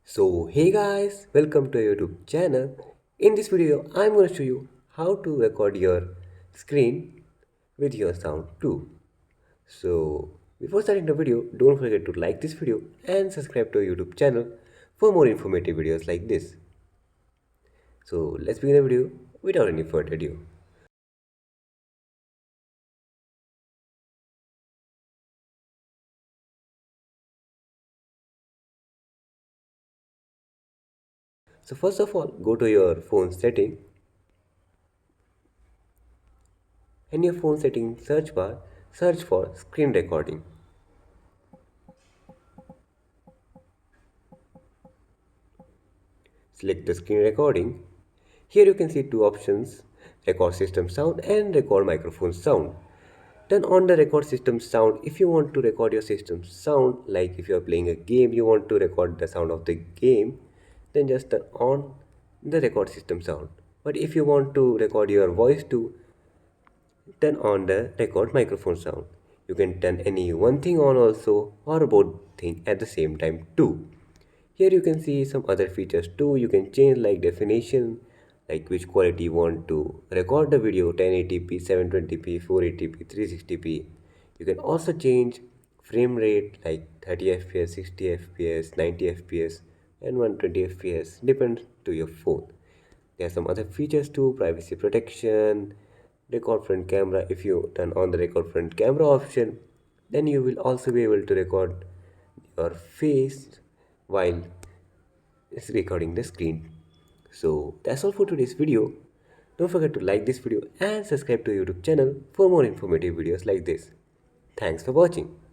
So hey guys, welcome to your YouTube channel. In this video, I'm going to show you how to record your screen with your sound too. So before starting the video, don't forget to like this video and subscribe to our YouTube channel for more informative videos like this. So let's begin the video without any further ado. So first of all, go to your phone setting and your phone setting search bar, search for screen recording. Select the screen recording. Here you can see two options, record system sound and record microphone sound. Turn on the record system sound if you want to record your system sound, like if you are playing a game you want to record the sound of the game, then just turn on the record system sound. But if you want to record your voice too, turn on the record microphone sound. You can turn any one thing on also or both thing at the same time too. Here you can see some other features too. You can change like definition, like which quality you want to record the video, 1080p, 720p, 480p, 360p. You can also change frame rate like 30 fps, 60 fps, 90 fps and 120 fps, depends to your phone. There are some other features too, privacy protection, record front camera. If you turn on the record front camera option, then you will also be able to record your face while it's recording the screen. So that's all for today's video. Don't forget to like this video and subscribe to our YouTube channel for more informative videos like this. Thanks for watching.